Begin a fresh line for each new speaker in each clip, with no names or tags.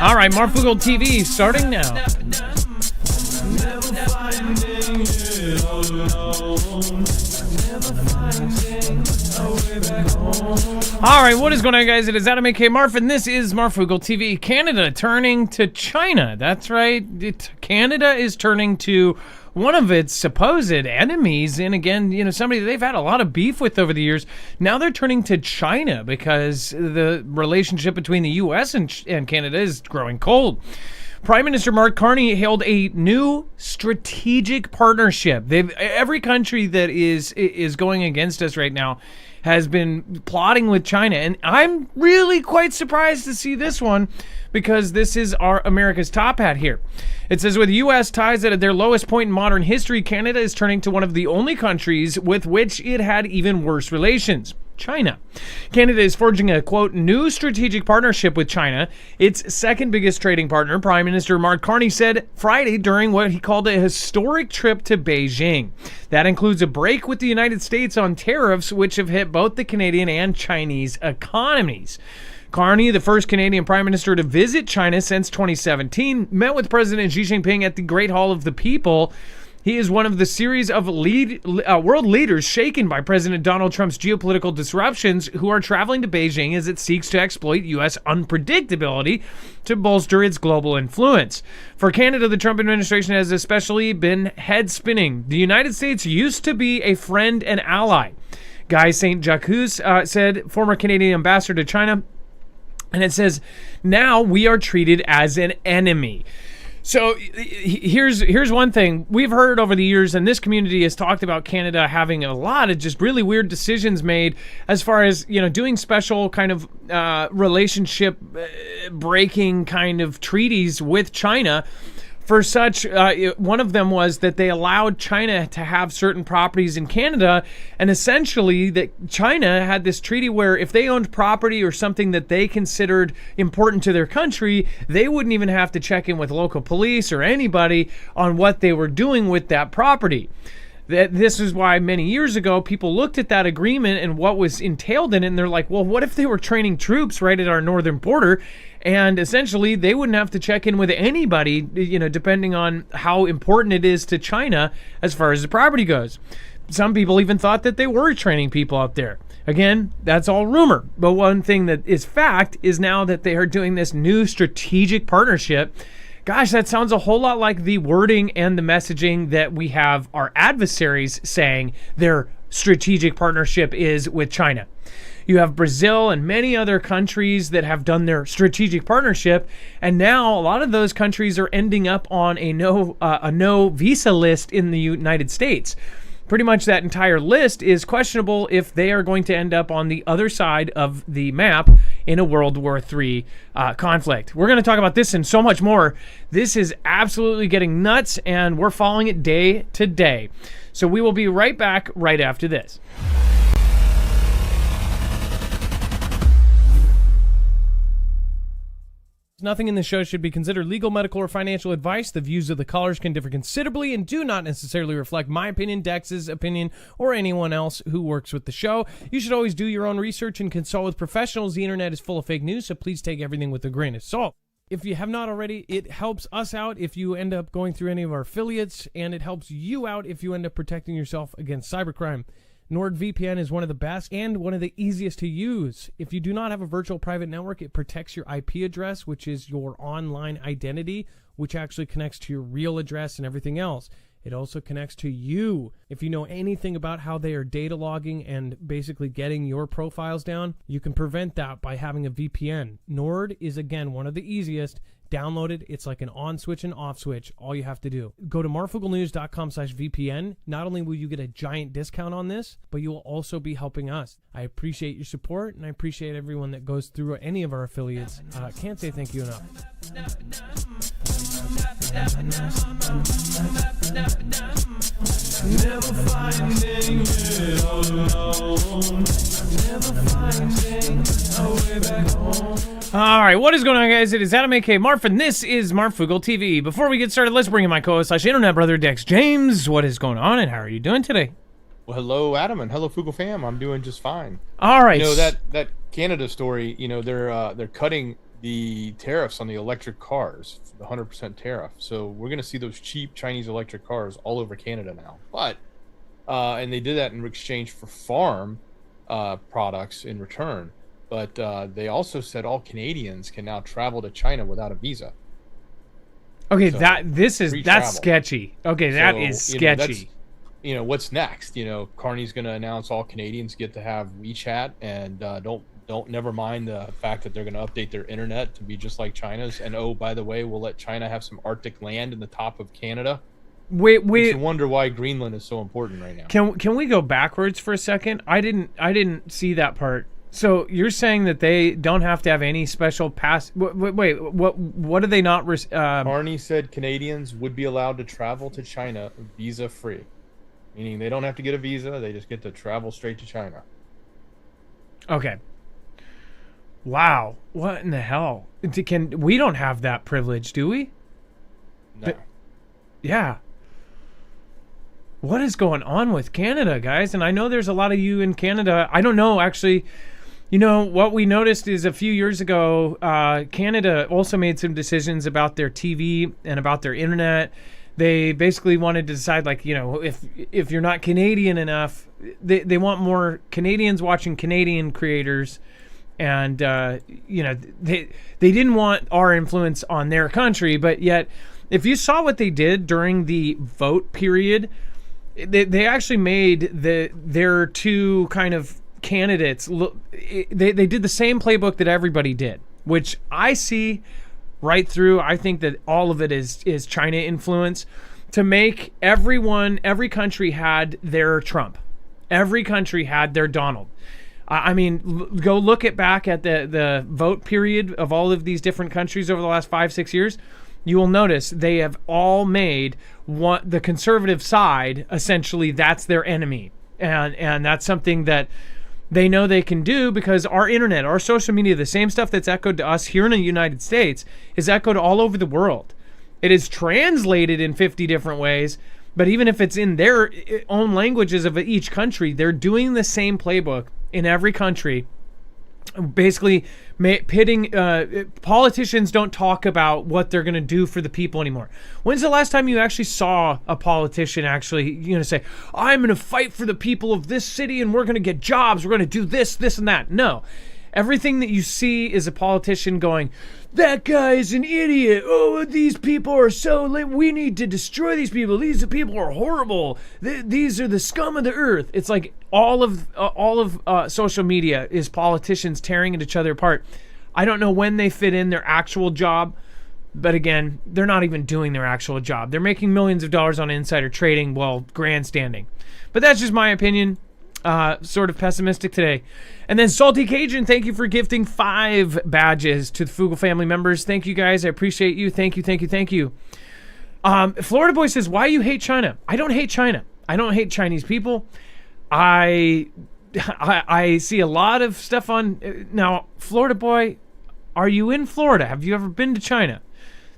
All right, Marfoogle TV starting now. All right, what is going on, guys? It is Adam A.K. Marf, and this is Marfoogle TV. Canada turning to China. That's right. Canada is turning to one of its supposed enemies, and again, you know, somebody they've had a lot of beef with over the years. Now they're turning to China because the relationship between the U.S. and Canada is growing cold. Prime Minister Mark Carney hailed a new strategic partnership. Every country that is going against us right now has been plotting with China, and I'm really quite surprised to see this one because this is our America's top hat here. It says, with U.S. ties at their lowest point in modern history, Canada is turning to one of the only countries with which it had even worse relations: China. Canada is forging a, quote, new strategic partnership with China, its second biggest trading partner, Prime Minister Mark Carney said Friday during what he called a historic trip to Beijing. That includes a break with the United States on tariffs, which have hit both the Canadian and Chinese economies. Carney, the first Canadian Prime Minister to visit China since 2017, met with President Xi Jinping at the Great Hall of the People. He is one of the series of world leaders shaken by President Donald Trump's geopolitical disruptions who are traveling to Beijing as it seeks to exploit U.S. unpredictability to bolster its global influence. For Canada, the Trump administration has especially been head-spinning. The United States used to be a friend and ally, Guy St. Jacques said, former Canadian ambassador to China. And it says, now we are treated as an enemy. So here's one thing we've heard over the years, and this community has talked about Canada having a lot of just really weird decisions made as far as, you know, doing special kind of relationship breaking kind of treaties with China. For such, one of them was that they allowed China to have certain properties in Canada, and essentially that China had this treaty where if they owned property or something that they considered important to their country, they wouldn't even have to check in with local police or anybody on what they were doing with that property. This is why many years ago people looked at that agreement and what was entailed in it, and they're like, well, what if they were training troops right at our northern border? And essentially, they wouldn't have to check in with anybody, you know, depending on how important it is to China as far as the property goes. Some people even thought that they were training people out there. Again, that's all rumor. But one thing that is fact is now that they are doing this new strategic partnership. Gosh, that sounds a whole lot like the wording and the messaging that we have our adversaries saying their strategic partnership is with China. You have Brazil and many other countries that have done their strategic partnership, and now a lot of those countries are ending up on a no visa list in the United States. Pretty much that entire list is questionable if they are going to end up on the other side of the map in a World War III conflict. We're going to talk about this and so much more. This is absolutely getting nuts, and we're following it day to day. So we will be right back right after this. Nothing in this show should be considered legal, medical, or financial advice. The views of the callers can differ considerably and do not necessarily reflect my opinion, Dex's opinion, or anyone else who works with the show. You should always do your own research and consult with professionals. The internet is full of fake news, so please take everything with a grain of salt. If you have not already, it helps us out if you end up going through any of our affiliates, and it helps you out if you end up protecting yourself against cybercrime. NordVPN is one of the best and one of the easiest to use. If you do not have a virtual private network, it protects your IP address, which is your online identity, which actually connects to your real address and everything else. It also connects to you. If you know anything about how they are data logging and basically getting your profiles down, you can prevent that by having a VPN. Nord is, again, one of the easiest. Download it. It's like an on switch and off switch. All you have to do. Go to marfooglenews.com/VPN. Not only will you get a giant discount on this, but you will also be helping us. I appreciate your support, and I appreciate everyone that goes through any of our affiliates. Can't say thank you enough. Never finding it all alone. Never finding a way back home. All right, what is going on, guys? It is Adam A.K. Marf, and this is Marfoogle TV. Before we get started, let's bring in my co-host / internet brother, Dex James. What is going on, and how are you doing today?
Well, hello, Adam, and hello, Foogle fam. I'm doing just fine.
All right.
You know, that Canada story, you know, they're cutting the tariffs on the electric cars, the 100% tariff. So we're going to see those cheap Chinese electric cars all over Canada now. But and they did that in exchange for farm products in return. But they also said all Canadians can now travel to China without a visa.
Okay,
So,
that's
travel.
sketchy. Okay, that is sketchy.
What's next? Carney's going to announce all Canadians get to have WeChat, and don't never mind the fact that they're going to update their internet to be just like China's. And oh, by the way, we'll let China have some Arctic land in the top of Canada.
Wait.
You wonder why Greenland is so important right now.
Can we go backwards for a second? I didn't see that part. So you're saying that they don't have to have any special pass? Wait, what do they not?
Carney said Canadians would be allowed to travel to China visa free, meaning they don't have to get a visa; they just get to travel straight to China.
Okay. Wow, what in the hell? We don't have that privilege, do we?
No.
Yeah. What is going on with Canada, guys? And I know there's a lot of you in Canada. I don't know, actually. What we noticed is a few years ago, Canada also made some decisions about their TV and about their internet. They basically wanted to decide, if you're not Canadian enough, they want more Canadians watching Canadian creators. And, they didn't want our influence on their country. But yet, if you saw what they did during the vote period, they actually made their two kind of candidates look. They did the same playbook that everybody did, which I see right through. I think that all of it is China influence to make every country had their Trump. Every country had their Donald. I mean, go look back at the vote period of all of these different countries over the last 5-6 years. You will notice they have all made the conservative side, essentially, that's their enemy. And that's something that they know they can do because our internet, our social media, the same stuff that's echoed to us here in the United States is echoed all over the world. It is translated in 50 different ways, but even if it's in their own languages of each country, they're doing the same playbook in every country. Basically pitting politicians don't talk about what they're going to do for the people anymore. When's the last time you actually saw a politician actually say, I'm going to fight for the people of this city and we're going to get jobs, we're going to do this and that? No. Everything that you see is a politician going, that guy is an idiot. Oh, these people are so we need to destroy these people. These people are horrible. These are the scum of the earth. It's like all of social media is politicians tearing each other apart. I don't know when they fit in their actual job, but again, they're not even doing their actual job. They're making millions of dollars on insider trading while grandstanding. But that's just my opinion. Sort of pessimistic today. And then Salty Cajun, thank you for gifting 5 badges to the Fugel family members. Thank you guys. I appreciate you. Thank you. Florida Boy says, why you hate China? I don't hate China. I don't hate Chinese people. I see a lot of stuff on now. Florida Boy, are you in Florida? Have you ever been to China?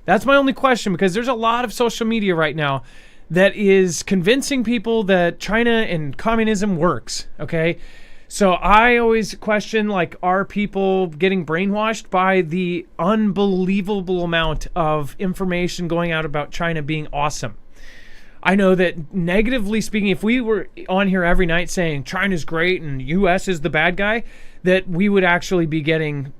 That's my only question, because there's a lot of social media right now that is convincing people that China and communism works, okay? So I always question, are people getting brainwashed by the unbelievable amount of information going out about China being awesome? I know that, negatively speaking, if we were on here every night saying China's great and U.S. is the bad guy, that we would actually be getting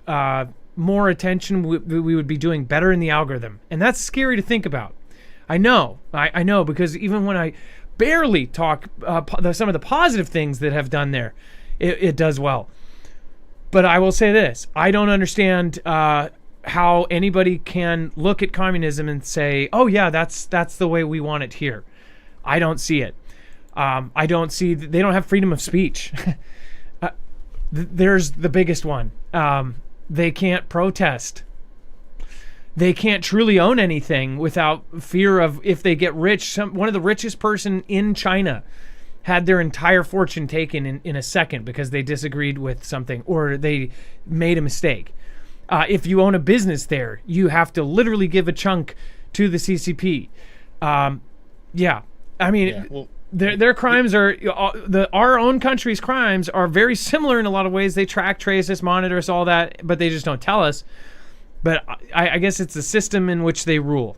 more attention. We would be doing better in the algorithm. And that's scary to think about. I know, because even when I barely talk some of the positive things that have done there, it does well. But I will say this, I don't understand how anybody can look at communism and say, oh yeah, that's the way we want it here. I don't see it. I don't see, they don't have freedom of speech. There's the biggest one. They can't protest. They can't truly own anything without fear of, if they get rich. One of the richest person in China had their entire fortune taken in a second because they disagreed with something or they made a mistake. If you own a business there, you have to literally give a chunk to the CCP. Their crimes are our own country's crimes are very similar in a lot of ways. They track, trace us, monitor us, all that, but they just don't tell us. But I guess it's the system in which they rule.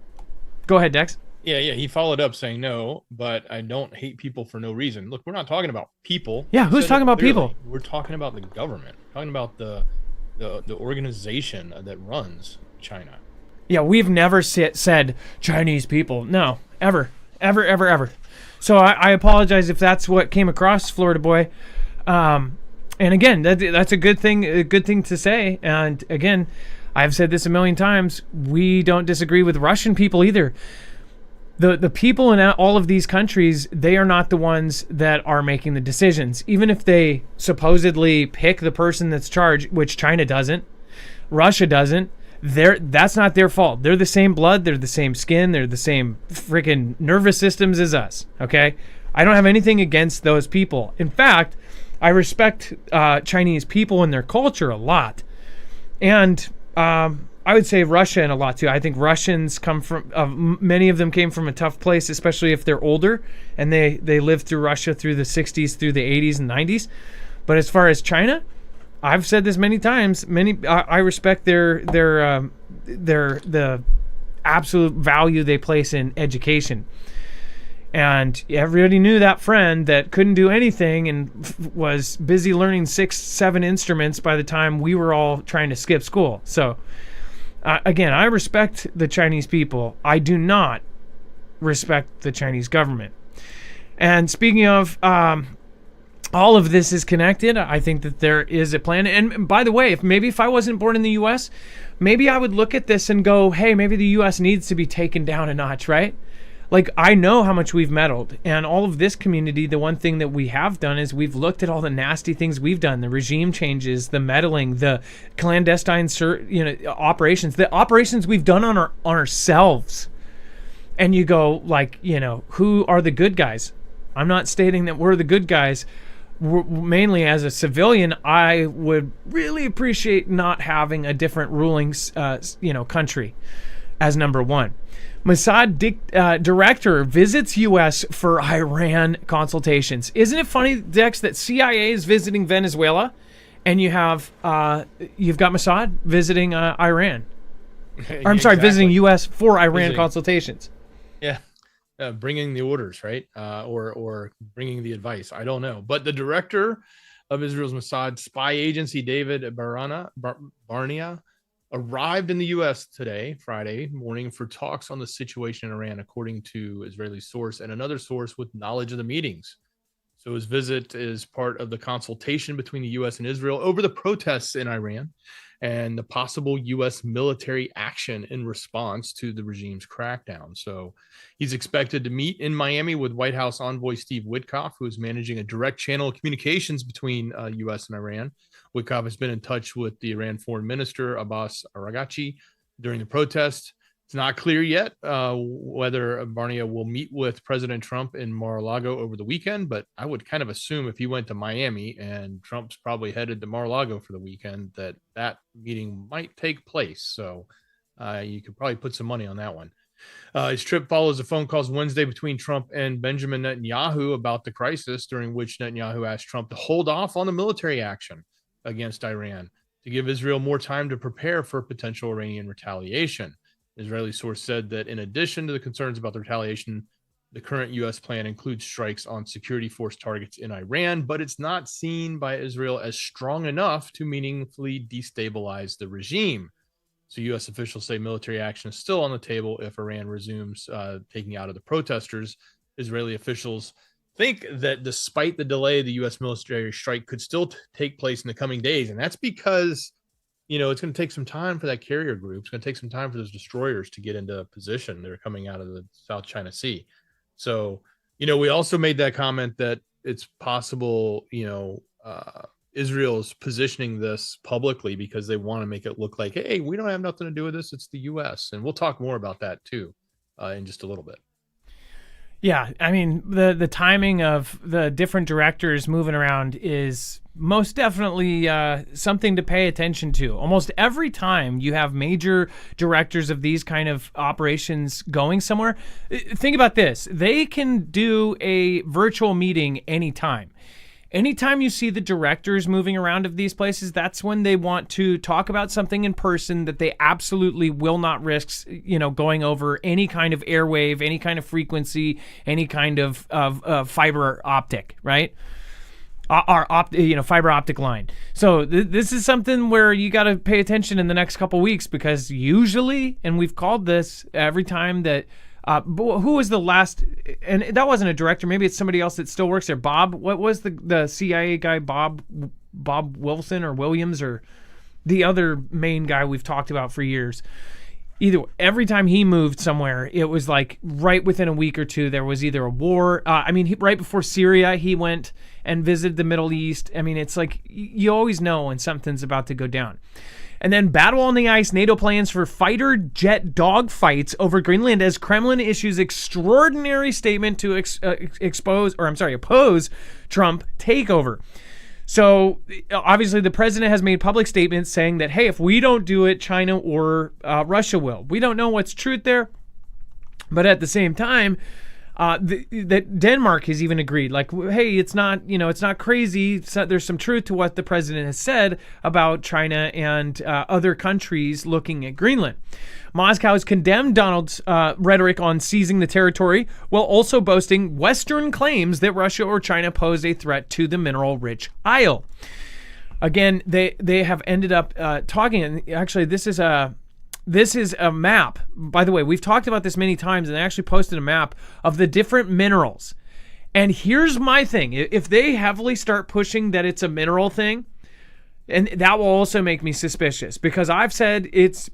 Go ahead, Dex.
Yeah. He followed up saying no, but I don't hate people for no reason. Look, we're not talking about people.
Yeah, who's talking about people?
We're talking about the government. We're talking about the organization that runs China.
Yeah, we've never said Chinese people. No, ever. So I apologize if that's what came across, Florida boy. And again, that's a good thing to say. And again, I've said this a million times. We don't disagree with Russian people either. The people in all of these countries, they are not the ones that are making the decisions. Even if they supposedly pick the person that's charged, which China doesn't, Russia doesn't, that's not their fault. They're the same blood, they're the same skin, they're the same freaking nervous systems as us, okay? I don't have anything against those people. In fact, I respect Chinese people and their culture a lot. And I would say Russia a lot too. I think Russians come from, many of them came from a tough place, especially if they're older and they lived through Russia through the 60s, through the 80s and 90s. But as far as China, I've said this many times. I respect the absolute value they place in education. And everybody knew that friend that couldn't do anything and was busy learning 6-7 instruments by the time we were all trying to skip school. So, again, I respect the Chinese people. I do not respect the Chinese government. And speaking of, all of this is connected. I think that there is a plan. And by the way, if I wasn't born in the U.S., maybe I would look at this and go, hey, maybe the U.S. needs to be taken down a notch, right? Like, I know how much we've meddled, and all of this community, the one thing that we have done is we've looked at all the nasty things we've done, the regime changes, the meddling, the clandestine operations, the operations we've done on ourselves. And you go, like, who are the good guys? I'm not stating that we're the good guys. Mainly as a civilian, I would really appreciate not having a different ruling, country as number one. Mossad director visits U.S. for Iran consultations. Isn't it funny, Dex, that CIA is visiting Venezuela, and you've got Mossad visiting Iran? Or, I'm sorry, visiting U.S. for Iran consultations.
Yeah, bringing the orders, right? Or bringing the advice. I don't know. But the director of Israel's Mossad spy agency, David Barnea, arrived in the U.S. today, Friday morning, for talks on the situation in Iran, according to Israeli source and another source with knowledge of the meetings. So his visit is part of the consultation between the U.S. and Israel over the protests in Iran and the possible U.S. military action in response to the regime's crackdown. So he's expected to meet in Miami with White House envoy Steve Witkoff, who is managing a direct channel of communications between U.S. and Iran. Witkoff has been in touch with the Iran foreign minister, Abbas Araghchi, during the protest. It's not clear yet whether Barnea will meet with President Trump in Mar-a-Lago over the weekend, but I would kind of assume if he went to Miami and Trump's probably headed to Mar-a-Lago for the weekend, that meeting might take place. So you could probably put some money on that one. His trip follows the phone calls Wednesday between Trump and Benjamin Netanyahu about the crisis, during which Netanyahu asked Trump to hold off on the military action against Iran to give Israel more time to prepare for potential Iranian retaliation. Israeli source said that in addition to the concerns about the retaliation, the current U.S. plan includes strikes on security force targets in Iran, but it's not seen by Israel as strong enough to meaningfully destabilize the regime. So U.S. officials say military action is still on the table if Iran resumes taking out of the protesters. Israeli officials think that despite the delay, the U.S. military strike could still take place in the coming days. And that's because it's going to take some time for that carrier group. It's going to take some time for those destroyers to get into position. They're coming out of the South China Sea. So, we also made that comment that it's possible, Israel's positioning this publicly because they want to make it look like, hey, we don't have nothing to do with this. It's the U.S. And we'll talk more about that too in just a little bit.
Yeah, I mean, the timing of the different directors moving around is most definitely something to pay attention to. Almost every time you have major directors of these kind of operations going somewhere, think about this. They can do a virtual meeting anytime. Anytime you see the directors moving around of these places, that's when they want to talk about something in person that they absolutely will not risk, going over any kind of airwave, any kind of frequency, any kind of fiber optic, right? Fiber optic line. So this is something where you got to pay attention in the next couple weeks, because usually, and we've called this every time that, who was the last, and that wasn't a director, maybe it's somebody else that still works there. Bob, what was the CIA guy, Bob Wilson or Williams, or the other main guy we've talked about for years. Every time he moved somewhere, it was like right within a week or two, there was either a war. Right before Syria, he went and visited the Middle East. I mean, it's like you always know when something's about to go down. And then battle on the ice, NATO plans for fighter jet dogfights over Greenland as Kremlin issues extraordinary statement to oppose Trump takeover. So obviously the president has made public statements saying that, hey, if we don't do it, China or Russia will. We don't know what's truth there. But at the same time, that Denmark has even agreed, like, hey, it's not crazy. There's some truth to what the president has said about China and other countries looking at Greenland. Moscow has condemned Donald's rhetoric on seizing the territory, while also boasting Western claims that Russia or China pose a threat to the mineral-rich isle. Again, they have ended up talking, and actually this is a map. By the way, we've talked about this many times, and they actually posted a map of the different minerals. And here's my thing. If they heavily start pushing that it's a mineral thing, and that will also make me suspicious, because I've said it's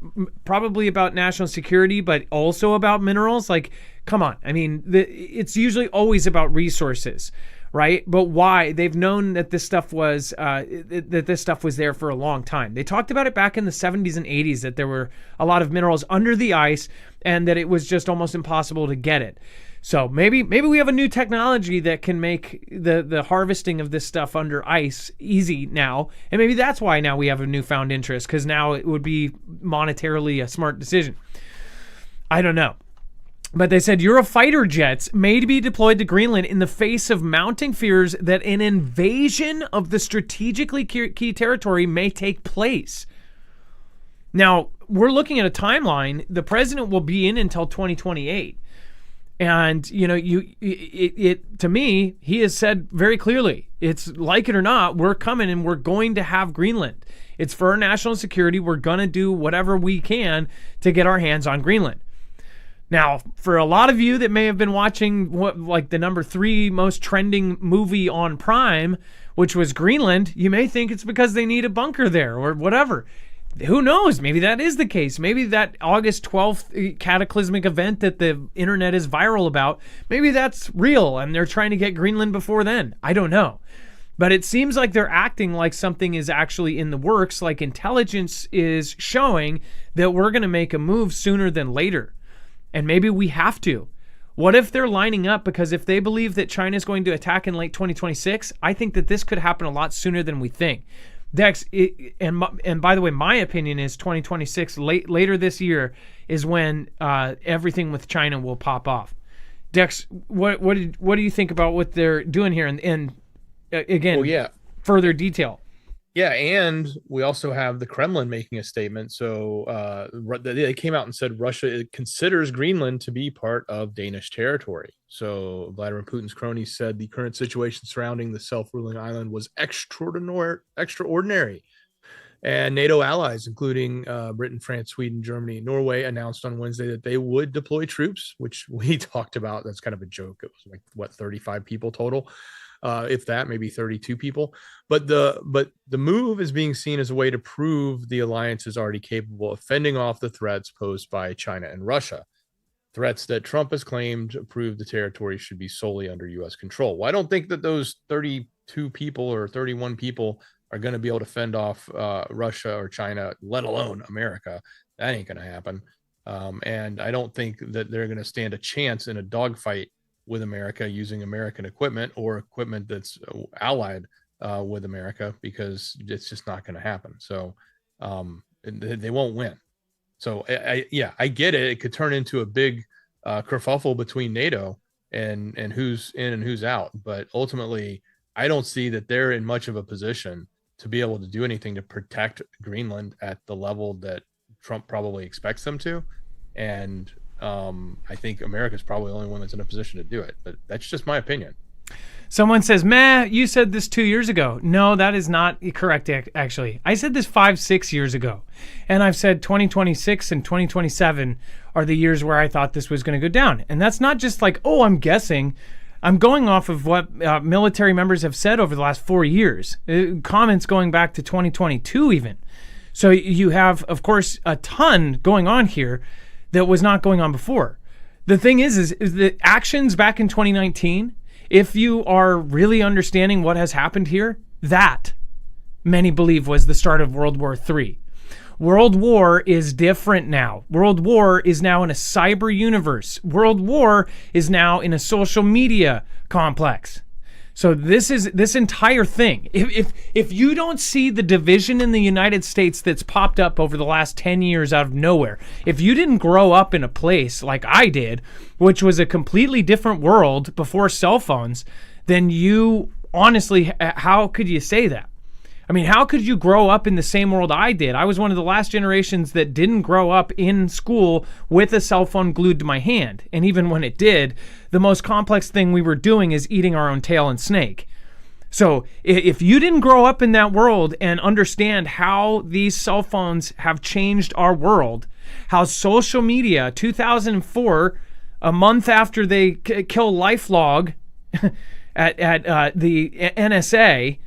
probably about national security, but also about minerals. Like, come on. I mean, it's usually always about resources, right? But why? They've known that this stuff was there for a long time. They talked about it back in the 70s and 80s, that there were a lot of minerals under the ice and that it was just almost impossible to get it. So maybe we have a new technology that can make the harvesting of this stuff under ice easy now. And maybe that's why now we have a newfound interest, because now it would be monetarily a smart decision. I don't know. But they said Eurofighter jets may be deployed to Greenland in the face of mounting fears that an invasion of the strategically key territory may take place. Now, we're looking at a timeline. The president will be in until 2028. And, to me, he has said very clearly, it's like it or not, we're coming and we're going to have Greenland. It's for our national security. We're going to do whatever we can to get our hands on Greenland. Now, for a lot of you that may have been watching the number 3 most trending movie on Prime, which was Greenland, you may think it's because they need a bunker there or whatever. Who knows? Maybe that is the case. Maybe that August 12th cataclysmic event that the internet is viral about, maybe that's real and they're trying to get Greenland before then. I don't know. But it seems like they're acting like something is actually in the works, like intelligence is showing that we're going to make a move sooner than later. And maybe we have to. What if they're lining up? Because if they believe that China is going to attack in late 2026, I think that this could happen a lot sooner than we think. Dex, and by the way, my opinion is 2026, later this year, is when everything with China will pop off. Dex, what do you think about what they're doing here? And again, further detail.
Yeah, and we also have the Kremlin making a statement. So they came out and said Russia considers Greenland to be part of Danish territory. So Vladimir Putin's cronies said the current situation surrounding the self-ruling island was extraordinary. And NATO allies, including Britain, France, Sweden, Germany, and Norway, announced on Wednesday that they would deploy troops, which we talked about. That's kind of a joke. It was 35 people total. If that, maybe 32 people. But the move is being seen as a way to prove the alliance is already capable of fending off the threats posed by China and Russia. Threats that Trump has claimed prove the territory should be solely under U.S. control. Well, I don't think that those 32 people or 31 people are going to be able to fend off Russia or China, let alone America. That ain't going to happen. And I don't think that they're going to stand a chance in a dogfight with America using American equipment or equipment that's allied with America, because it's just not going to happen. So they won't win. So I get it. It could turn into a big kerfuffle between NATO and who's in and who's out. But ultimately, I don't see that they're in much of a position to be able to do anything to protect Greenland at the level that Trump probably expects them to. And I think America's probably the only one that's in a position to do it. But that's just my opinion.
Someone says, "Meh, you said this 2 years ago." No, that is not correct, actually. I said this 5-6 years ago. And I've said 2026 and 2027 are the years where I thought this was going to go down. And that's not just like, oh, I'm guessing. I'm going off of what military members have said over the last 4 years. Comments going back to 2022 even. So you have, of course, a ton going on here that was not going on before. The thing is the actions back in 2019, if you are really understanding what has happened here, that many believe was the start of World War III. World War is different now. World War is now in a cyber universe. World War is now in a social media complex. So this entire thing. If you don't see the division in the United States that's popped up over the last 10 years out of nowhere, if you didn't grow up in a place like I did, which was a completely different world before cell phones, then you honestly, how could you say that? I mean, how could you grow up in the same world I did? I was one of the last generations that didn't grow up in school with a cell phone glued to my hand. And even when it did, the most complex thing we were doing is eating our own tail and snake. So if you didn't grow up in that world and understand how these cell phones have changed our world, how social media, 2004, a month after they kill LifeLog at the NSA,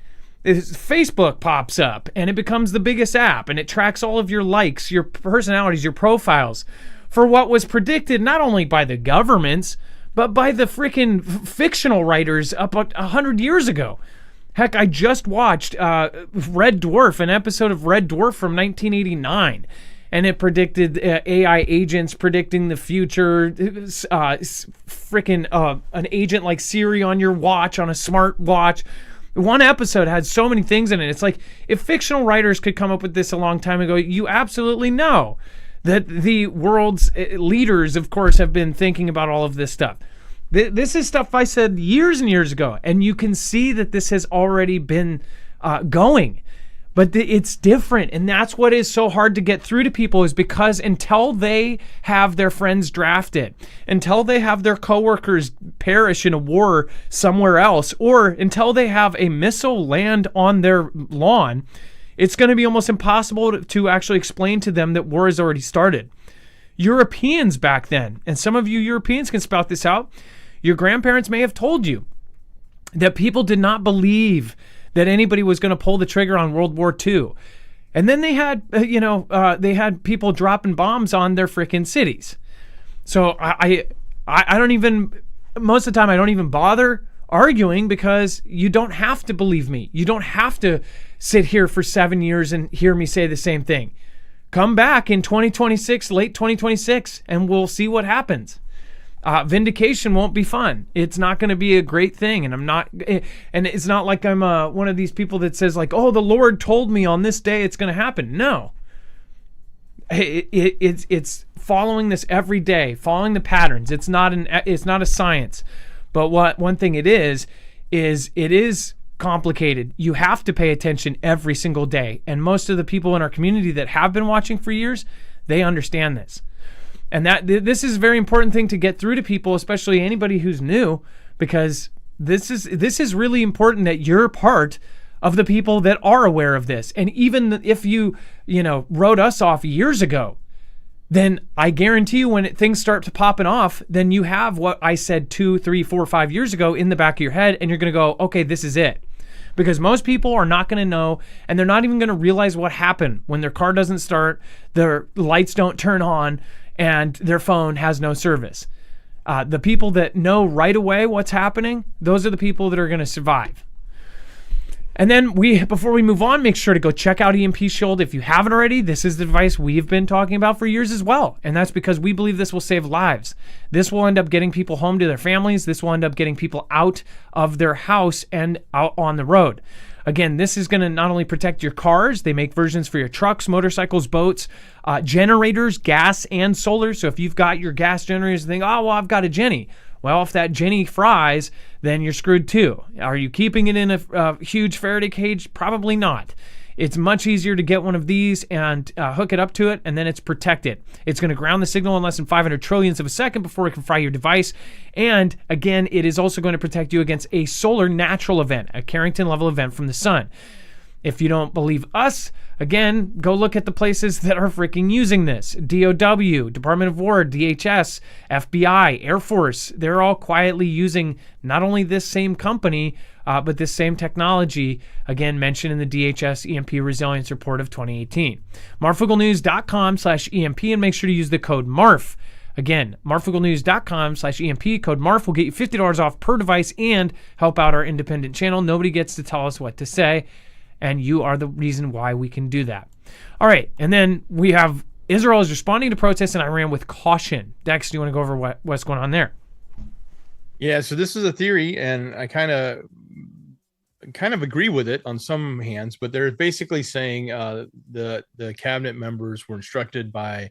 Facebook pops up and it becomes the biggest app and it tracks all of your likes, your personalities, your profiles for what was predicted not only by the governments, but by the freaking fictional writers up 100 years ago. Heck, I just watched Red Dwarf, an episode of Red Dwarf from 1989. And it predicted AI agents predicting the future, freaking an agent like Siri on your watch, on a smart watch. One episode had so many things in it. It's like, if fictional writers could come up with this a long time ago, you absolutely know that the world's leaders, of course, have been thinking about all of this stuff. This is stuff I said years and years ago, and you can see that this has already been going. But it's different, and that's what is so hard to get through to people, is because until they have their friends drafted, until they have their coworkers perish in a war somewhere else, or until they have a missile land on their lawn, it's going to be almost impossible to actually explain to them that war has already started. Europeans back then, and some of you Europeans can spout this out, your grandparents may have told you that people did not believe that anybody was going to pull the trigger on World War II. And then they had, they had people dropping bombs on their freaking cities. So I don't even, most of the time I don't even bother arguing, because you don't have to believe me. You don't have to sit here for 7 years and hear me say the same thing. Come back in 2026, late 2026, and we'll see what happens. Vindication won't be fun. It's not going to be a great thing. And it's not like I'm one of these people that says like, oh, the Lord told me on this day it's going to happen. No. It's following this every day, following the patterns. It's not a science. But one thing it is it is complicated. You have to pay attention every single day. And most of the people in our community that have been watching for years, they understand this. And this is a very important thing to get through to people, especially anybody who's new, because this is really important that you're part of the people that are aware of this. And even if you wrote us off years ago, then I guarantee you when things start to popping off, then you have what I said 2, 3, 4, 5 years ago in the back of your head, and you're going to go, okay, this is it. Because most people are not going to know, and they're not even going to realize what happened when their car doesn't start, their lights don't turn on, and their phone has no service. The people that know right away what's happening, those are the people that are going to survive. And then before we move on, make sure to go check out EMP Shield if you haven't already. This is the device we've been talking about for years as well. And that's because we believe this will save lives. This will end up getting people home to their families. This will end up getting people out of their house and out on the road. Again, this is going to not only protect your cars, they make versions for your trucks, motorcycles, boats, generators, gas, and solar. So if you've got your gas generators and think, oh, well, I've got a Jenny. Well, if that Jenny fries, then you're screwed too. Are you keeping it in a huge Faraday cage? Probably not. It's much easier to get one of these and hook it up to it, and then it's protected. It's going to ground the signal in less than 500 trillionths of a second before it can fry your device. And again, it is also going to protect you against a solar natural event, a Carrington-level event from the sun. If you don't believe us, again, go look at the places that are freaking using this. DOW, Department of War, DHS, FBI, Air Force. They're all quietly using not only this same company, but this same technology, again, mentioned in the DHS EMP Resilience Report of 2018. Marfooglenews.com/EMP, and make sure to use the code MARF. Again, marfooglenews.com/EMP. Code MARF will get you $50 off per device and help out our independent channel. Nobody gets to tell us what to say, and you are the reason why we can do that. All right, and then we have Israel is responding to protests in Iran with caution. Dex, do you want to go over what's going on there?
Yeah, so this is a theory, and I kind of agree with it on some hands, but they're basically saying the cabinet members were instructed by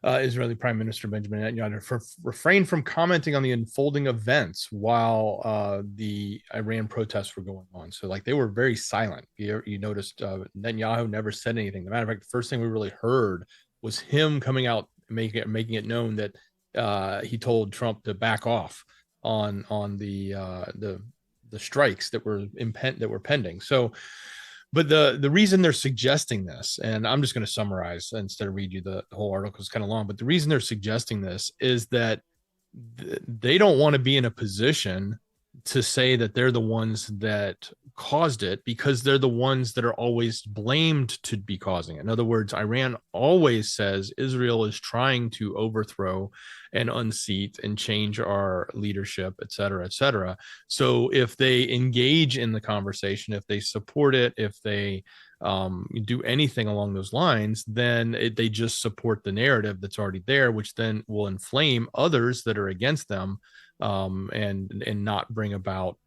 Israeli Prime Minister Benjamin Netanyahu to refrain from commenting on the unfolding events while the Iran protests were going on. So like they were very silent. You noticed Netanyahu never said anything. As a matter of fact, the first thing we really heard was him coming out making it known that he told Trump to back off on the strikes that were pending. So, but the reason they're suggesting this, and I'm just going to summarize instead of read you the whole article, is kind of long, but the reason they're suggesting this is that they don't want to be in a position to say that they're the ones that caused it, because they're the ones that are always blamed to be causing it. In other words, Iran always says Israel is trying to overthrow and unseat and change our leadership, et cetera, et cetera. So if they engage in the conversation, if they support it, if they do anything along those lines, then they just support the narrative that's already there, which then will inflame others that are against them, and not bring about,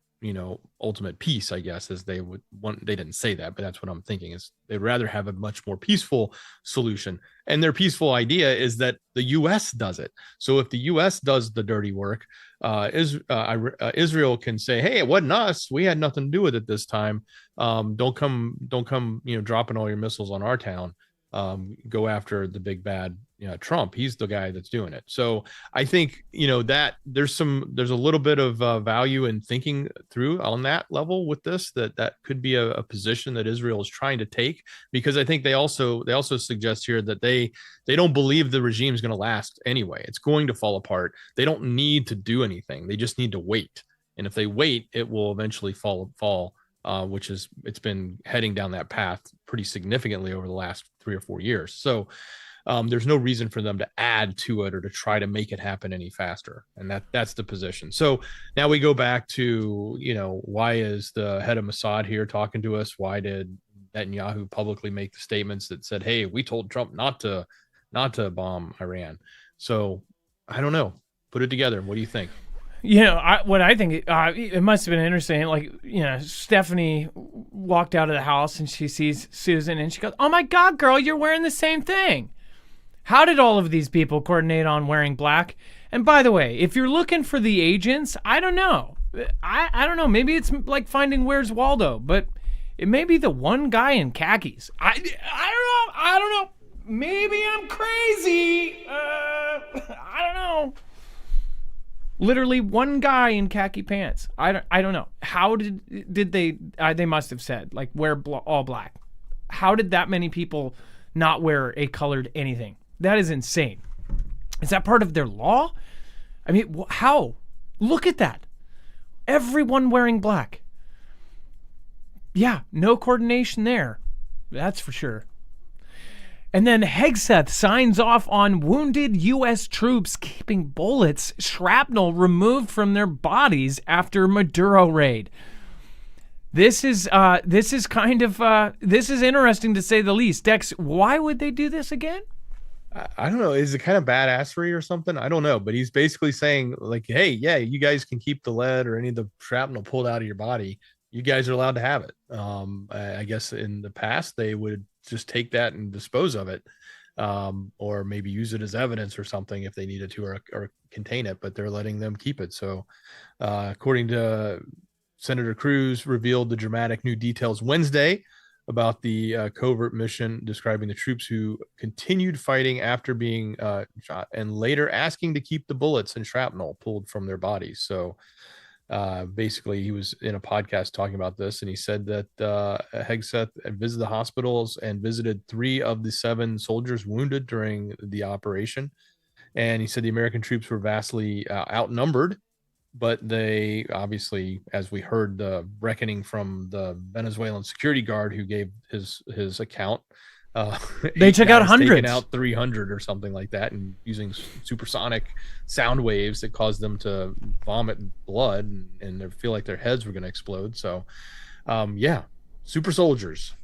ultimate peace, I guess, as they would want. They didn't say that, but that's what I'm thinking, is they'd rather have a much more peaceful solution. And their peaceful idea is that the U.S. does it. So if the U.S. does the dirty work, Israel can say, hey, it wasn't us. We had nothing to do with it this time. Don't come, dropping all your missiles on our town. Go after the big bad, Trump. He's the guy that's doing it. So I think, that there's a little bit of value in thinking through on that level with this, that could be a position that Israel is trying to take, because I think they also suggest here that they don't believe the regime is going to last anyway. It's going to fall apart. They don't need to do anything. They just need to wait. And if they wait, it will eventually fall. It's been heading down that path pretty significantly over the last 3 or 4 years. So there's no reason for them to add to it or to try to make it happen any faster. And that's the position. So now we go back to, why is the head of Mossad here talking to us? Why did Netanyahu publicly make the statements that said, hey, we told Trump not to bomb Iran? So I don't know. Put it together. What do you think?
What I think, it must have been interesting. Like, Stephanie walked out of the house and she sees Susan and she goes, oh my God, girl, you're wearing the same thing. How did all of these people coordinate on wearing black? And by the way, if you're looking for the agents, I don't know. I don't know. Maybe it's like finding Where's Waldo, but it may be the one guy in khakis. I don't know. Maybe I'm crazy. I don't know. Literally one guy in khaki pants. I don't know. How did they must have said, like, wear all black. How did that many people not wear a colored anything? That is insane. Is that part of their law? I mean, how? Look at that. Everyone wearing black. Yeah, no coordination there. That's for sure. And then Hegseth signs off on wounded U.S. troops keeping bullets, shrapnel removed from their bodies after Maduro raid. This is interesting to say the least. Dex, why would they do this again?
I don't know. Is it kind of badassery or something? I don't know. But he's basically saying, like, hey, yeah, you guys can keep the lead or any of the shrapnel pulled out of your body. You guys are allowed to have it. I guess in the past they would just take that and dispose of it. or maybe use it as evidence or something if they needed to, or contain it, but they're letting them keep it. So according to Senator Cruz, revealed the dramatic new details Wednesday about the covert mission, describing the troops who continued fighting after being shot and later asking to keep the bullets and shrapnel pulled from their bodies. So basically, he was in a podcast talking about this, and he said that Hegseth had visited the hospitals and visited 3 of the 7 soldiers wounded during the operation. And he said the American troops were vastly outnumbered, but they obviously, as we heard the reckoning from the Venezuelan security guard who gave his account,
they took out hundreds,
taken out 300 or something like that, and using supersonic sound waves that caused them to vomit blood and they feel like their heads were going to explode. So, yeah, super soldiers.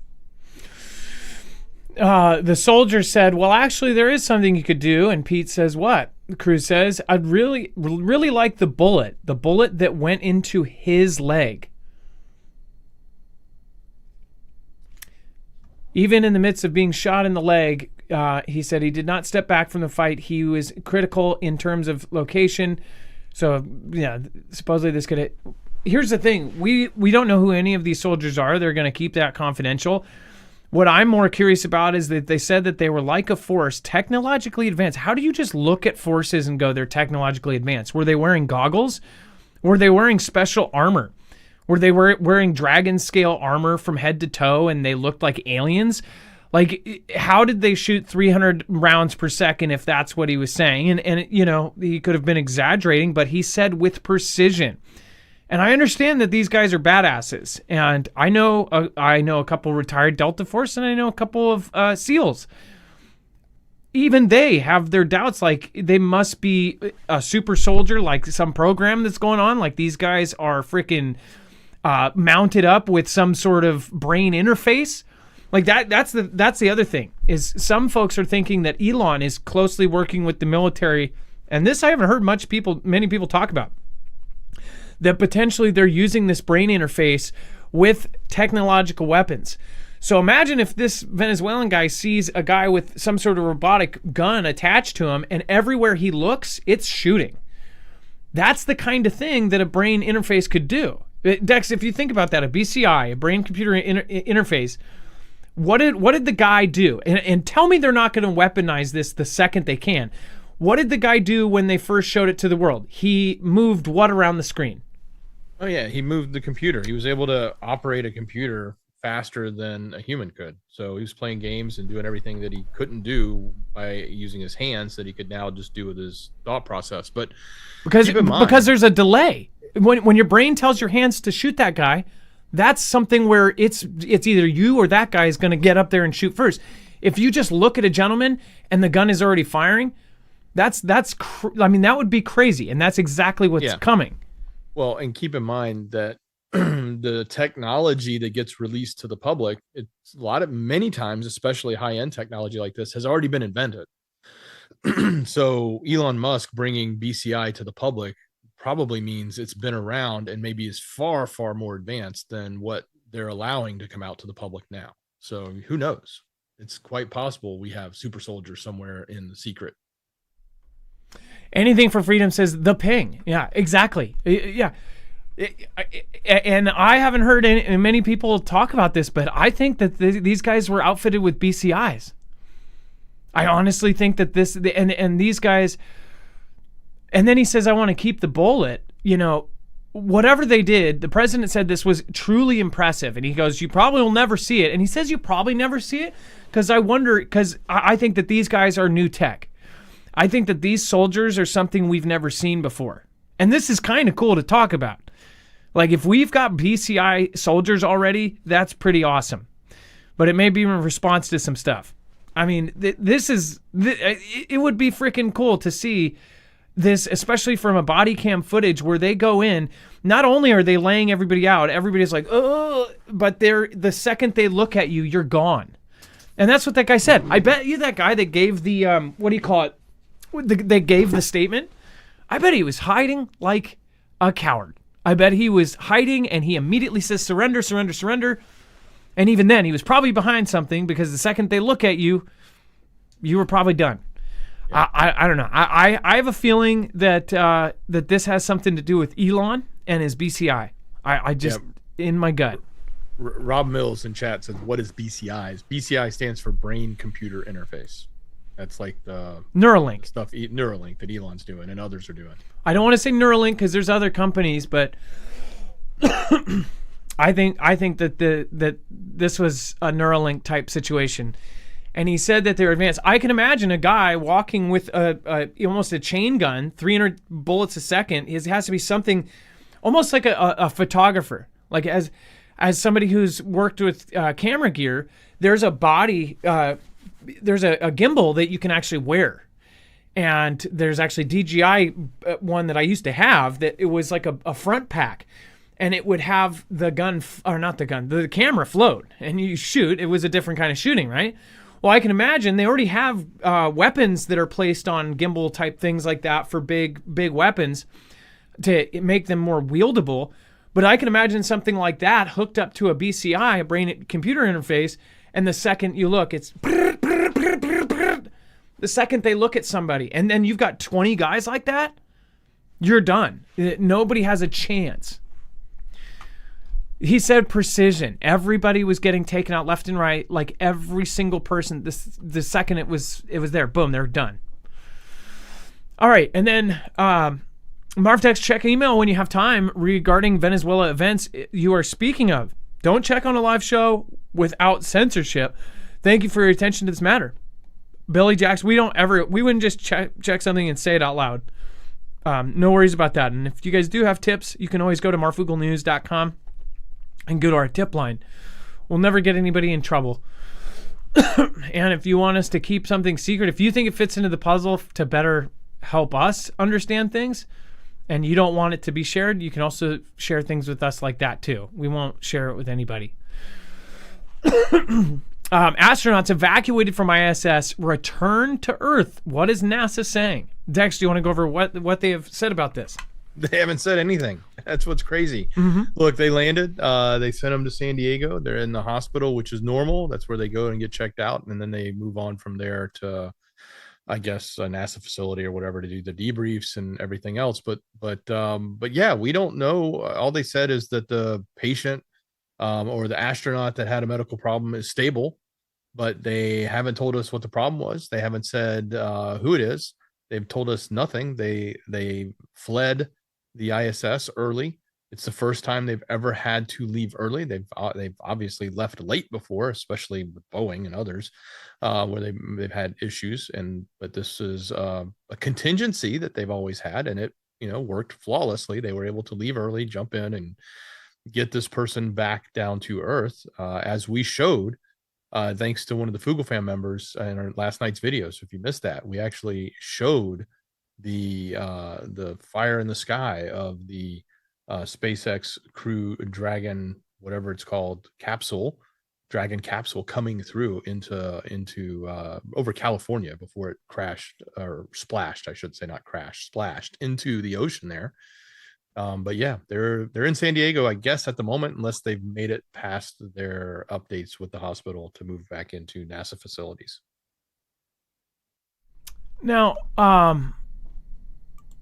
The soldier said, well, actually, there is something you could do. And Pete says, what? Cruz says, I'd really like the bullet that went into his leg. Even in the midst of being shot in the leg, he said he did not step back from the fight. He was critical in terms of location. So, yeah, supposedly this could... Here's the thing. We don't know who any of these soldiers are. They're going to keep that confidential. What I'm more curious about is that they said that they were like a force, technologically advanced. How do you just look at forces and go, they're technologically advanced? Were they wearing goggles? Were they wearing special armor? Were they wearing dragon scale armor from head to toe and they looked like aliens? Like, how did they shoot 300 rounds per second if that's what he was saying? And you know, he could have been exaggerating, but he said with precision. And I understand that these guys are badasses. And I know a couple retired Delta Force, and I know a couple of SEALs. Even they have their doubts, like they must be a super soldier, like some program that's going on. Like these guys are freaking mounted up with some sort of brain interface. Like that's the other thing, is some folks are thinking that Elon is closely working with the military. And this I haven't heard many people talk about. That potentially they're using this brain interface with technological weapons. So imagine if this Venezuelan guy sees a guy with some sort of robotic gun attached to him, and everywhere he looks, it's shooting. That's the kind of thing that a brain interface could do. Dex, if you think about that, a BCI, a brain-computer interface, what did the guy do? And tell me they're not going to weaponize this the second they can. What did the guy do when they first showed it to the world? He moved what around the screen?
Oh, yeah, he moved the computer. He was able to operate a computer faster than a human could. So he was playing games and doing everything that he couldn't do by using his hands that he could now just do with his thought process. But
because there's a delay. When your brain tells your hands to shoot that guy, that's something where it's either you or that guy is going to get up there and shoot first. If you just look at a gentleman and the gun is already firing, I mean, that would be crazy. And that's exactly what's coming.
Well, and keep in mind that the technology that gets released to the public, many times, especially high-end technology like this, has already been invented. So Elon Musk bringing BCI to the public probably means it's been around and maybe is far, far more advanced than what they're allowing to come out to the public now. So who knows? It's quite possible we have super soldiers somewhere in the secret.
Anything for freedom says the ping. Yeah, exactly. Yeah. And I haven't heard many people talk about this, but I think that these guys were outfitted with BCIs. I honestly think that and these guys, and then he says, I want to keep the bullet. You know, whatever they did, the president said this was truly impressive. And he goes, you probably will never see it. And he says you probably never see it because I think that these guys are new tech. I think that these soldiers are something we've never seen before. And this is kind of cool to talk about. Like, if we've got BCI soldiers already, that's pretty awesome. But it may be in response to some stuff. I mean, it would be freaking cool to see this, especially from a body cam footage where they go in. Not only are they laying everybody out, everybody's like, oh, but the second they look at you, you're gone. And that's what that guy said. I bet you that guy that gave the, what do you call it? They gave the statement. I bet he was hiding like a coward. I bet he was hiding and he immediately says, surrender, surrender, surrender. And even then, he was probably behind something because the second they look at you, You were probably done. Yeah. I don't know. I have a feeling that that this has something to do with Elon and his BCI. I just in my gut.
Rob Mills in chat says, "What is BCIs?" BCI stands for Brain Computer Interface. That's like the
Neuralink
stuff, Neuralink that Elon's doing and others are doing.
I don't want to say Neuralink because there's other companies, but I think that this was a Neuralink type situation. And he said that they're advanced. I can imagine a guy walking with almost a chain gun, 300 bullets a second. It has to be something almost like a photographer. Like as somebody who's worked with camera gear, there's a body, there's a gimbal that you can actually wear. And there's actually DJI one that I used to have that it was like a front pack. And it would have the gun, or not the gun, the camera float. And you shoot. It was a different kind of shooting, right? Well, I can imagine they already have weapons that are placed on gimbal type things like that for big weapons to make them more wieldable. But I can imagine something like that hooked up to a BCI, a brain computer interface, and the second you look, it's the second they look at somebody, and then you've got 20 guys like that, you're done. Nobody has a chance. He said precision. Everybody was getting taken out left and right, like every single person. The second it was there, boom, they're done. All right, and then Marvtex, check email when you have time regarding Venezuela events you are speaking of. Don't check on a live show without censorship. Thank you for your attention to this matter. Billy Jacks, we wouldn't just check something and say it out loud. No worries about that. And if you guys do have tips, you can always go to marfooglenews.com and go to our tip line. We'll never get anybody in trouble. And if you want us to keep something secret, if you think it fits into the puzzle to better help us understand things and you don't want it to be shared, you can also share things with us like that too. We won't share it with anybody. Astronauts evacuated from ISS return to Earth. What is NASA saying? Dex, do you want to go over what they have said about this?
They haven't said anything. That's what's crazy. Mm-hmm. Look, they landed. They sent them to San Diego. They're in the hospital, which is normal. That's where they go and get checked out, and then they move on from there to, I guess, a NASA facility or whatever to do the debriefs and everything else. But yeah, we don't know. All they said is that the patient or the astronaut that had a medical problem is stable, but they haven't told us what the problem was. They haven't said who it is. They've told us nothing. They fled the ISS early. It's the first time they've ever had to leave early. They've obviously left late before, especially with Boeing and others, where they've had issues. But this is a contingency that they've always had, and it worked flawlessly. They were able to leave early, jump in, and get this person back down to Earth, as we showed, thanks to one of the Fugel fan members in our last night's video. So if you missed that, we actually showed the fire in the sky of the SpaceX Crew Dragon, whatever it's called, Dragon capsule coming through into over California before it crashed, or splashed, I should say, not crashed, splashed into the ocean there. But yeah, they're in San Diego, I guess, at the moment, unless they've made it past their updates with the hospital to move back into NASA facilities. Now,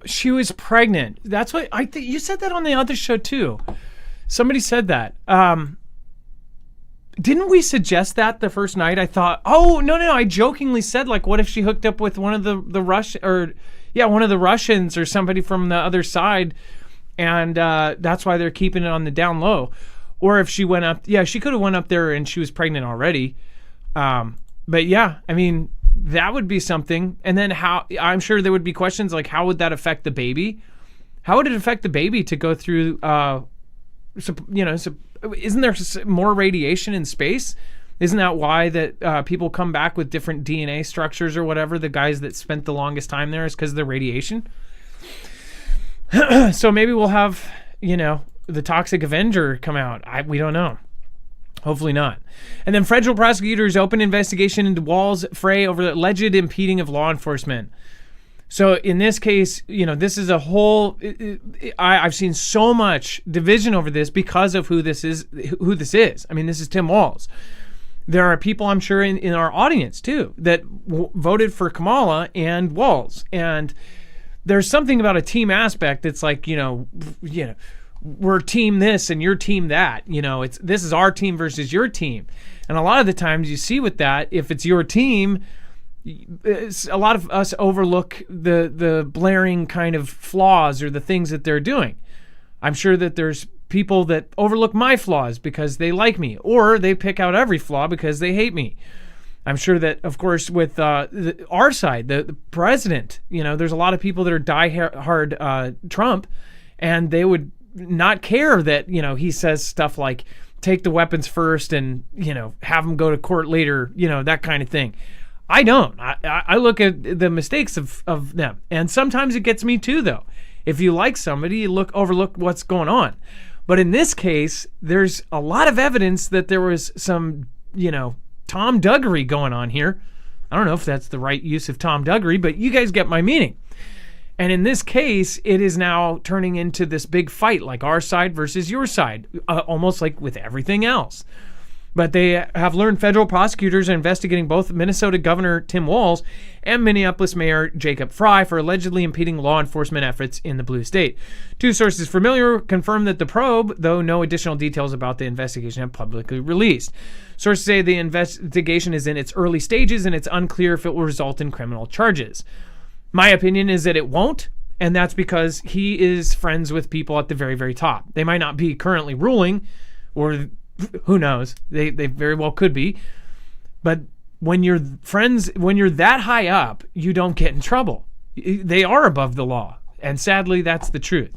she was pregnant. That's what I think. You said that on the other show too. Somebody said that. Didn't we suggest that the first night? I thought, oh no, I jokingly said, like, what if she hooked up with one of the one of the Russians or somebody from the other side, and that's why they're keeping it on the down low. Or if she went up, she could have went up there and she was pregnant already. But yeah, I mean, that would be something. And then I'm sure there would be questions like, how would that affect the baby? How would it affect the baby to go through, isn't there more radiation in space? Isn't that why that people come back with different DNA structures or whatever? The guys that spent the longest time there is because of the radiation. So maybe we'll have, the Toxic Avenger come out. We don't know. Hopefully not. And then federal prosecutors open investigation into Wall's fray over the alleged impeding of law enforcement. So in this case, this is a whole. I've seen so much division over this because of who this is. I mean, this is Tim Walz. There are people, I'm sure, in our audience too that voted for Kamala and Walz. And there's something about a team aspect that's like, we're team this and your team that. This is our team versus your team. And a lot of the times you see with that, if it's your team, a lot of us overlook the blaring kind of flaws or the things that they're doing. I'm sure that there's people that overlook my flaws because they like me, or they pick out every flaw because they hate me. I'm sure that, of course, with our side, the president, there's a lot of people that are die-hard Trump, and they would not care that, he says stuff like, take the weapons first and, have them go to court later, that kind of thing. I don't. I look at the mistakes of them. And sometimes it gets me too, though. If you like somebody, you overlook what's going on. But in this case, there's a lot of evidence that there was some, Tom Duggery going on here. I don't know if that's the right use of Tom Duggery, but you guys get my meaning. And in this case, it is now turning into this big fight, like our side versus your side, almost like with everything else. But they have learned federal prosecutors are investigating both Minnesota Governor Tim Walz and Minneapolis Mayor Jacob Frey for allegedly impeding law enforcement efforts in the blue state. Two sources familiar confirm that the probe, though no additional details about the investigation have publicly released. Sources say the investigation is in its early stages and it's unclear if it will result in criminal charges. My opinion is that it won't, and that's because he is friends with people at the very, very top. They might not be currently ruling, or who knows? They very well could be. But when you're friends, when you're that high up, you don't get in trouble. They are above the law. And sadly, that's the truth.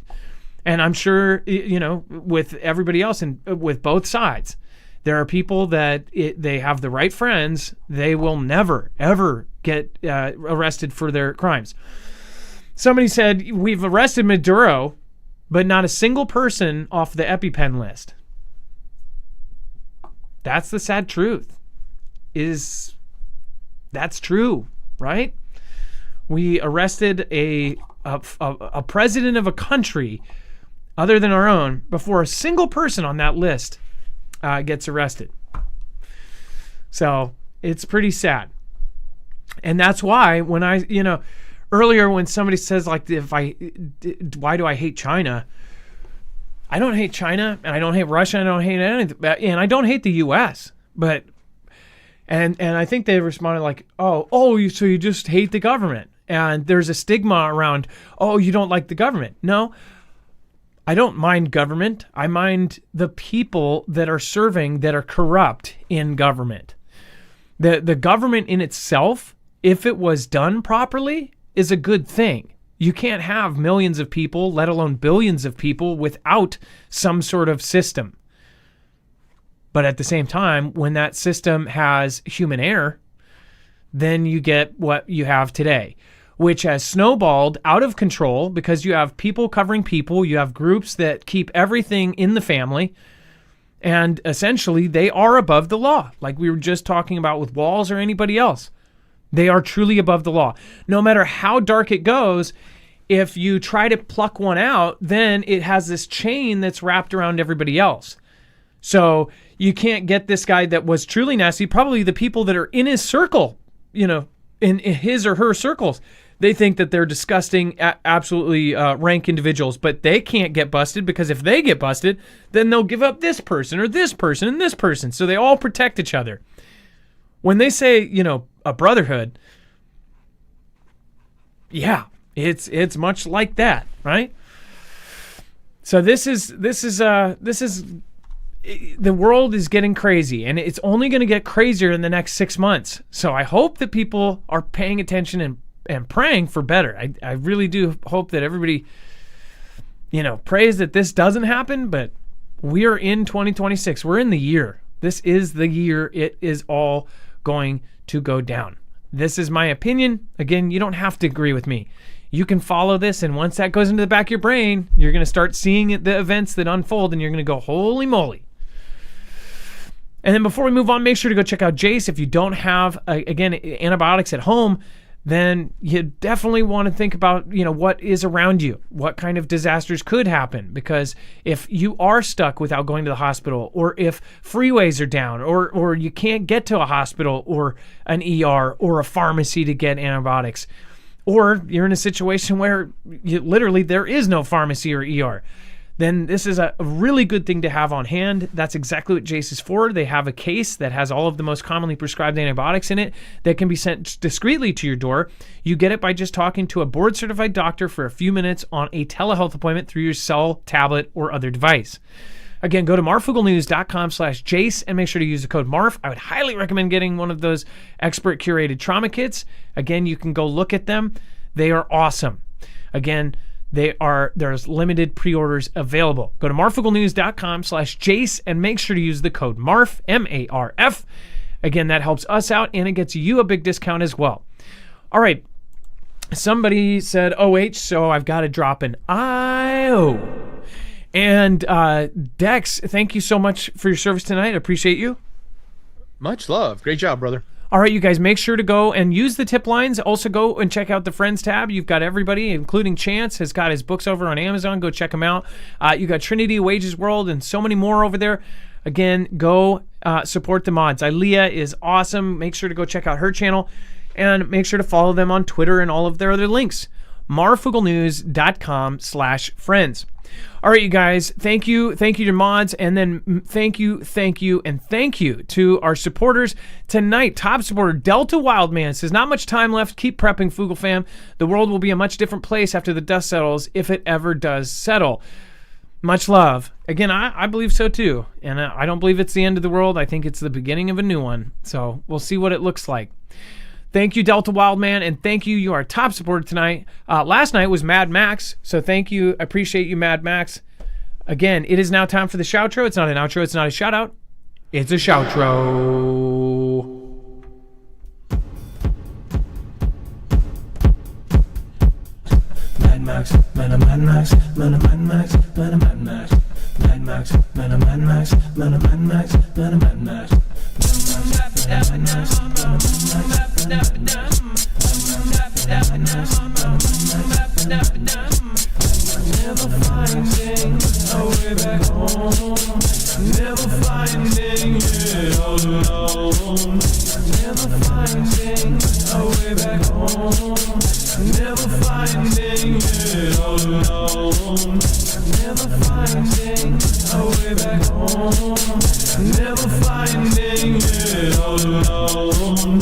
And I'm sure, with everybody else and with both sides, there are people that they have the right friends. They will never, ever get arrested for their crimes. Somebody said, we've arrested Maduro, but not a single person off the EpiPen list. That's the sad truth. That's true, right? We arrested a president of a country other than our own before a single person on that list gets arrested. So it's pretty sad. And that's why when earlier when somebody says like, why do I hate China? I don't hate China, and I don't hate Russia, and I don't hate anything, and I don't hate the U.S. But and I think they responded like, so you just hate the government, and there's a stigma around, you don't like the government. No, I don't mind government. I mind the people that are serving that are corrupt in government. The government in itself, if it was done properly, is a good thing. You can't have millions of people, let alone billions of people, without some sort of system. But at the same time, when that system has human error, then you get what you have today, which has snowballed out of control because you have people covering people. You have groups that keep everything in the family. And essentially, they are above the law, like we were just talking about with Walz or anybody else. They are truly above the law. No matter how dark it goes, if you try to pluck one out, then it has this chain that's wrapped around everybody else. So you can't get this guy that was truly nasty. Probably the people that are in his circle, in his or her circles, they think that they're disgusting, absolutely rank individuals, but they can't get busted because if they get busted, then they'll give up this person or this person and this person. So they all protect each other. When they say, a brotherhood, yeah, it's much like that, right? So this is the world is getting crazy, and it's only going to get crazier in the next 6 months. So I hope that people are paying attention and praying for better. I really do hope that everybody, prays that this doesn't happen, but we are in 2026. We're in the year. This is the year it is all going to go down. This is my opinion. Again, you don't have to agree with me. You can follow this, and once that goes into the back of your brain, you're going to start seeing the events that unfold, and you're going to go, holy moly. And then before we move on, make sure to go check out Jase. If you don't have, again, antibiotics at home, then you definitely want to think about, what is around you, what kind of disasters could happen. Because if you are stuck without going to the hospital, or if freeways are down, or you can't get to a hospital or an ER or a pharmacy to get antibiotics, or you're in a situation where literally there is no pharmacy or ER, then this is a really good thing to have on hand. That's exactly what Jase is for. They have a case that has all of the most commonly prescribed antibiotics in it that can be sent discreetly to your door. You get it by just talking to a board-certified doctor for a few minutes on a telehealth appointment through your cell, tablet, or other device. Again, go to marfooglenews.com/Jase and make sure to use the code MARF. I would highly recommend getting one of those expert curated trauma kits. Again, you can go look at them. They are awesome. Again, there's limited pre-orders available. Go to marfooglenews.com/Jase and make sure to use the code MARF, M-A-R-F. Again, that helps us out and it gets you a big discount as well. All right. Somebody said OH, so I've got to drop an IO. And Dex, thank you so much for your service tonight. I appreciate you.
Much love. Great job, brother.
All right, you guys, make sure to go and use the tip lines. Also, go and check out the Friends tab. You've got everybody, including Chance, has got his books over on Amazon. Go check them out. You got Trinity Wages World and so many more over there. Again, go support the mods. Ilea is awesome. Make sure to go check out her channel. And make sure to follow them on Twitter and all of their other links. marfooglenews.com/friends. All right, you guys, thank you to mods, and then thank you to our supporters tonight. Top supporter Delta Wildman says, not much time left. Keep prepping, Foogle fam. The world will be a much different place after the dust settles, if it ever does settle. Much love. Again, I believe so too, and I don't believe it's the end of the world. I think it's the beginning of a new one, so we'll see what it looks like. Thank you, Delta Wildman, and thank you. You are our top supporter tonight. Last night was Mad Max, so thank you. I appreciate you, Mad Max. Again, it is now time for the shoutro. It's not an outro. It's not a shout-out. It's a shoutro. Mad Max, Mad Max, Mad Max, Mad Max, Mad Max, Mad Max, Mad Max, Mad Max. Never finding a way back home. Never finding it all alone. Never finding a way back home. Never finding it all alone. Never finding a way back home. Never finding it all alone.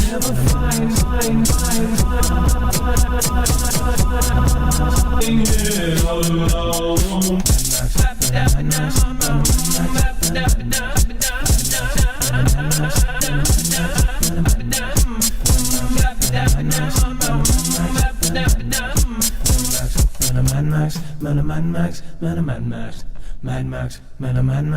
Never finding it all alone. Mad Max, Mad Max, Mad Max, Mad Max, Mad Max, Mad Max.